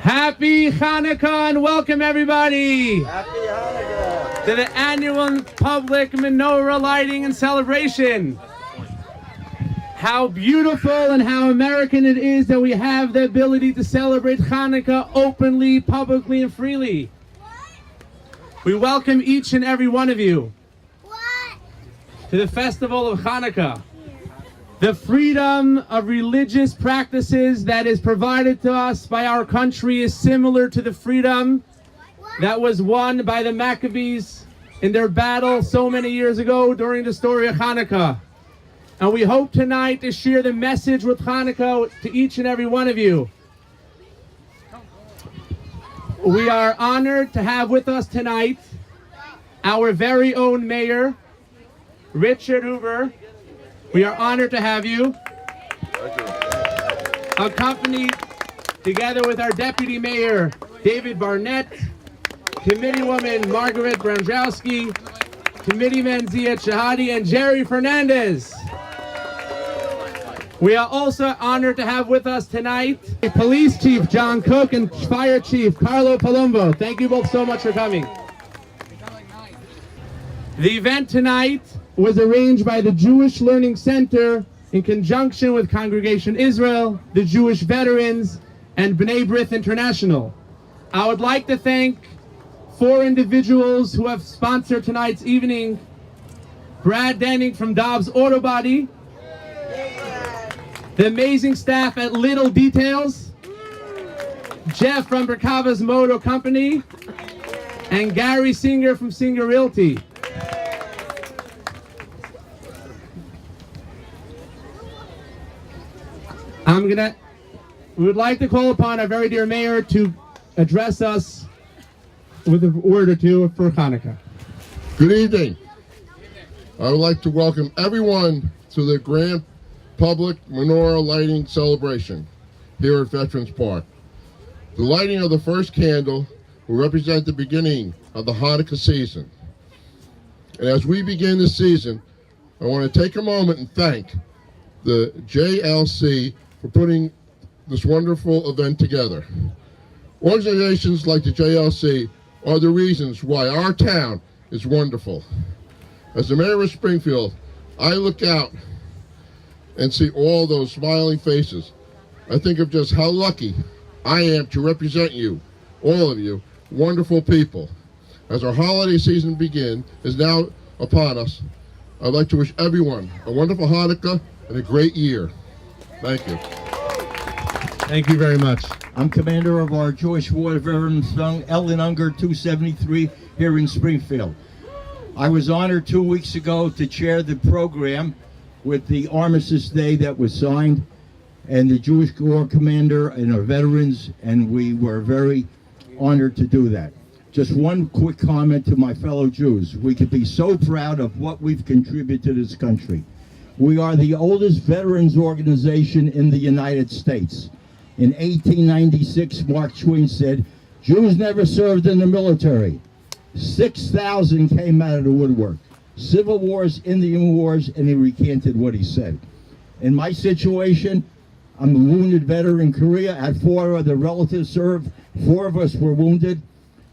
Happy Hanukkah and welcome everybody Happy Hanukkah to the annual public menorah lighting and celebration. How beautiful and how American it is that we have the ability to celebrate Hanukkah openly, publicly, and freely. We welcome each and every one of you to the festival of Hanukkah. The freedom of religious practices that is provided to us by our country is similar to the freedom that was won by the Maccabees in their battle so many years ago during the story of Hanukkah. And we hope tonight to share the message with Hanukkah to each and every one of you. We are honored to have with us tonight our very own mayor, Richard Hoover. We are honored to have you. Accompanied together with our deputy mayor, David Barnett, committeewoman Margaret Brandrowski, committeeman Zia Chahadi, and Jerry Fernandez. We are also honored to have with us tonight Police Chief John Cook and Fire Chief Carlo Palumbo. Thank you both so much for coming. The event tonight was arranged by the Jewish Learning Center in conjunction with Congregation Israel, the Jewish Veterans, and B'nai B'rith International. I would like to thank 4 individuals who have sponsored tonight's evening. Brad Denning from Dobbs Auto Body, the amazing staff at Little Details, Jeff from Berkava's Moto Company, and Gary Singer from Singer Realty. We would like to call upon our very dear mayor to address us with a word or two for Hanukkah. Good evening. I would like to welcome everyone to the grand public menorah lighting celebration here at Veterans Park. The lighting of the first candle will represent the beginning of the Hanukkah season. And as we begin this season, I want to take a moment and thank the JLC for putting this wonderful event together. Organizations like the JLC are the reasons why our town is wonderful. As the mayor of Springfield, I look out and see all those smiling faces. I think of just how lucky I am to represent you, all of you, wonderful people. As our holiday season is now upon us, I'd like to wish everyone a wonderful Hanukkah and a great year. Thank you. Thank you very much. I'm commander of our Jewish War Veterans Ellen Unger 273 here in Springfield. I was honored 2 weeks ago to chair the program with the Armistice Day that was signed, and the Jewish War Commander and our veterans, and we were very honored to do that. Just one quick comment to my fellow Jews. We could be so proud of what we've contributed to this country. We are the oldest veterans organization in the United States. In 1896, Mark Twain said, Jews never served in the military. 6,000 came out of the woodwork. Civil wars, Indian wars, and he recanted what he said. In my situation, I'm a wounded veteran in Korea. I had 4 other relatives serve. 4 of us were wounded.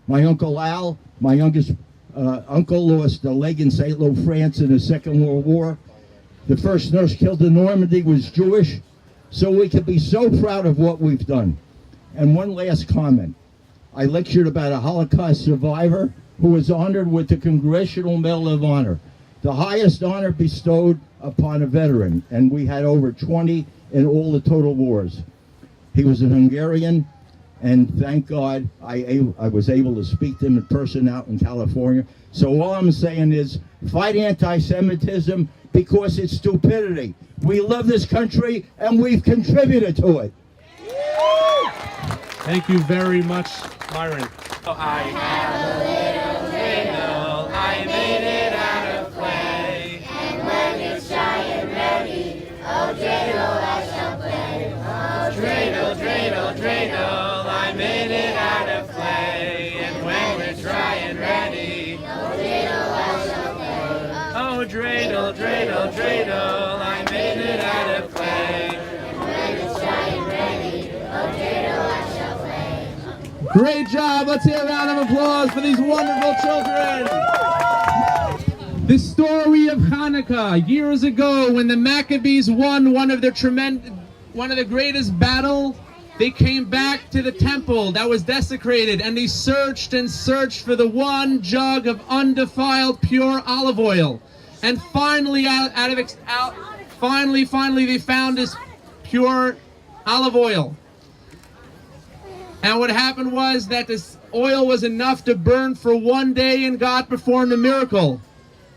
My Uncle Al, my youngest uncle, lost a leg in St. Lo, France in the Second World War. The first nurse killed in Normandy was Jewish. So we can be so proud of what we've done. And one last comment. I lectured about a Holocaust survivor who was honored with the Congressional Medal of Honor, the highest honor bestowed upon a veteran, and we had over 20 in all the total wars. He was a Hungarian, and thank God I was able to speak to him in person out in California. So all I'm saying is fight anti-Semitism because it's stupidity. We love this country and we've contributed to it. Thank you very much, Myron. I have a little dreidel, I made it out of clay. And when it's dry and ready, oh dreidel I shall play. Oh dreidel, dreidel, dreidel, I made it out of clay. And when it's dry and ready, oh dreidel I shall play. Oh dreidel, dreidel, dreidel, I made it out of clay. And when it's dry and ready, oh dreidel I shall play. Great job. Let's hear a round of applause for these wonderful children. The story of Hanukkah, years ago when the Maccabees won one of the greatest battle, they came back to the temple that was desecrated, and they searched and searched for the one jug of undefiled pure olive oil. And finally finally they found this pure olive oil. And what happened was that this oil was enough to burn for one day, and God performed a miracle.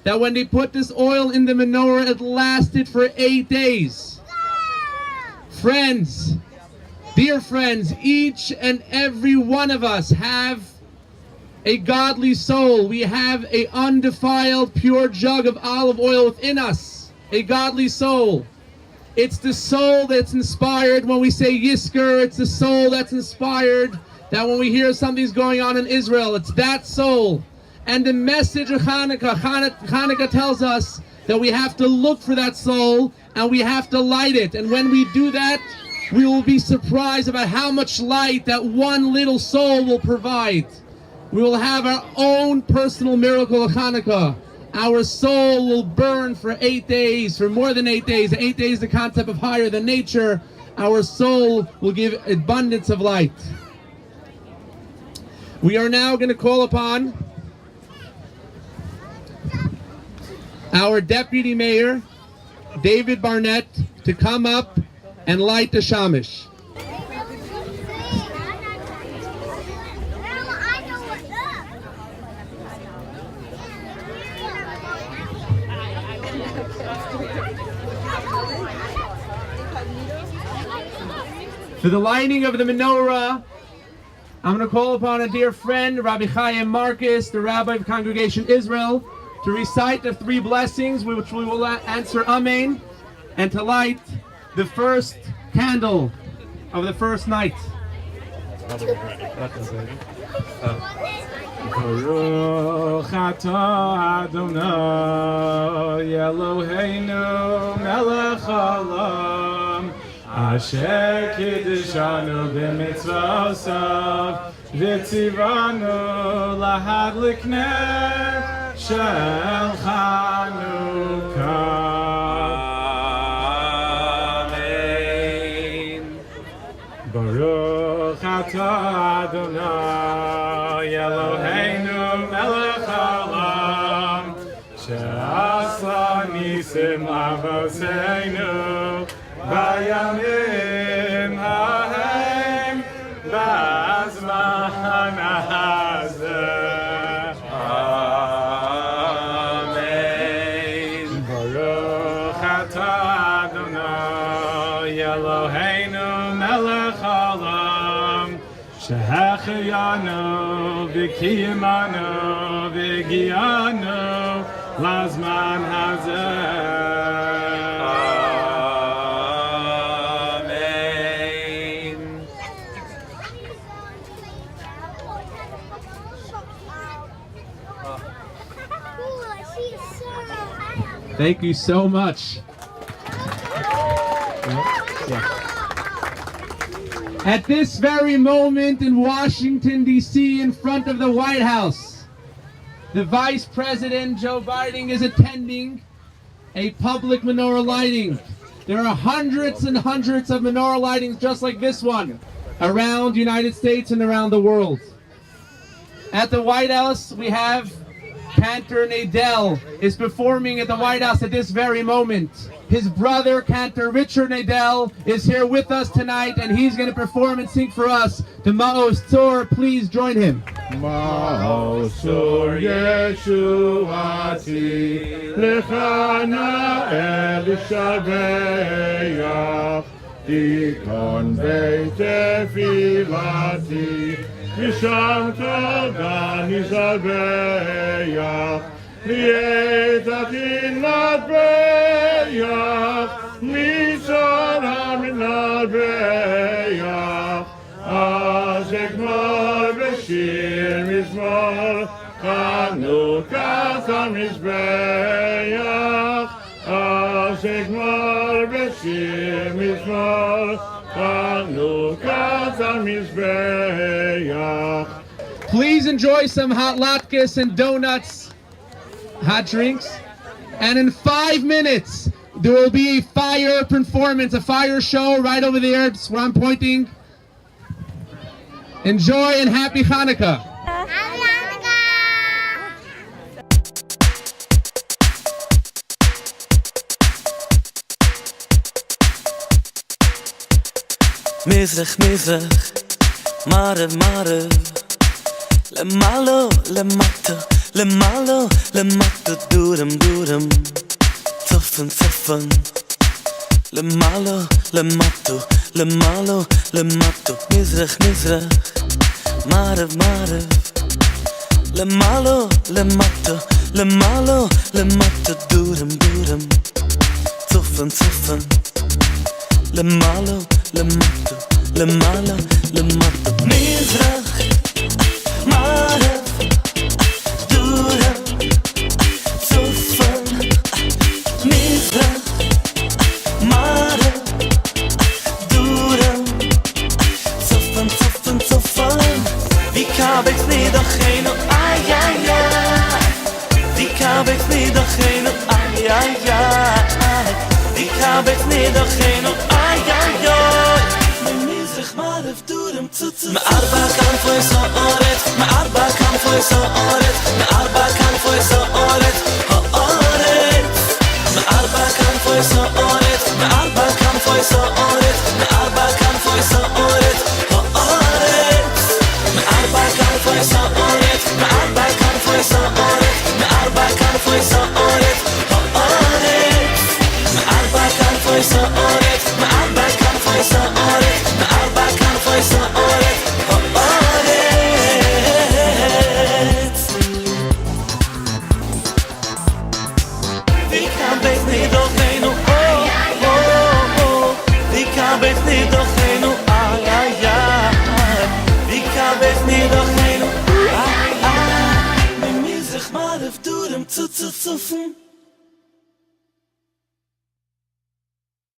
That when they put this oil in the menorah, it lasted for 8 days. Friends, dear friends, each and every one of us have a godly soul. We have an undefiled, pure jug of olive oil within us, a godly soul. It's the soul that's inspired when we say Yisker. It's the soul that's inspired that when we hear something's going on in Israel, it's that soul. And the message of Hanukkah tells us that we have to look for that soul and we have to light it. And when we do that, we will be surprised about how much light that one little soul will provide. We will have our own personal miracle of Hanukkah. Our soul will burn for 8 days, for more than 8 days. 8 days, the concept of higher than nature. Our soul will give abundance of light. We are now going to call upon our Deputy Mayor, David Barnett, to come up and light the shamish. For the lighting of the menorah, I'm going to call upon a dear friend, Rabbi Chaim Marcus, the Rabbi of Congregation Israel, to recite the 3 blessings, which we will answer Amen, and to light the first candle of the first night. Baruch atah Adonai Eloheinu melech haolam asher kiddushanu b'mitzvosav v'tzivanu lahadlik ner shel Chanukah. Baruch atah Adonai Eloheinu melech haolam she'asa nisim avoseinu bayamim hahem b'azman hazeh. Amen. Baruch atah Adonai Eloheinu melech haolam shehecheyanu v'kiyimanu v'giyanu lazman hazeh. Amen. Thank you so much. At this very moment in Washington, D.C., in front of the White House, the Vice President, Joe Biden, is attending a public menorah lighting. There are hundreds and hundreds of menorah lightings just like this one around the United States and around the world. At the White House, we have Cantor Nadell is performing at the White House at this very moment. His brother, Cantor Richard Nadell, is here with us tonight, and he's going to perform and sing for us the Ma'os Tzor. Please join him. Ma'os Tzor Yeshuati Lechana El Shabeach Tikon Beit Tefilati Yisham Togan Yishabeach Lietachin Lat Beach Mitzora Minat Beach Azekmar Beshir Mizmor Chanukas HaMizbeach Azekmar Beshir Mizmor Chanukas HaMizbeach. Please enjoy some hot latkes and donuts, hot drinks. And in 5 minutes, there will be a fire performance, a fire show right over there. It's where I'm pointing. Enjoy and happy Hanukkah. Mizrach, Mizrach, Marev, Marev, Lemalo, Lemato, Lemalo, Lemato, Durem, Durem, Zoffen, Zoffen, Lemalo, Lemato, Lemalo, Lemato, Mizrach, Mizrach, Marev, Marev, Lemalo, Lemato, Lemalo, Lemato, Durem, Durem, Zoffen, Zoffen, Lemalo, Lemato, Lemala, Lemato, Mizrach, Marev, Durem, Zoffen, Mizrach, Marev, Durem, Zoffen, Zoffen, Zoffen. Die kabels niedergeno, ay, ay, ay. Die kabels niedergeno, ay, ay, ay. Die kabels niedergeno, ay, ay, ay. Mizrach, Marev, Durem, Zoffen. Me'arba kan foi so oret, me'arba kan foi so oret, me'arba kan foi so oret, oret. Me'arba kan foi so oret, me'arba kan foi so oret, me'arba kan foi so oret, oret. Me'arba kan foi so oret, me'arba kan foi so oret, me'arba kan foi so oret, oret. Me'arba kan foi so oret, me'arba kan foi so oret, me'arba kan foi so oret, oret. Die kabels niedergeno, oh, oh, oh. Die kabels niedergeno, ay, ay, ay. Die kabels niedergeno, ay, ay. Mizrach, Marev, Durem, Zoffen.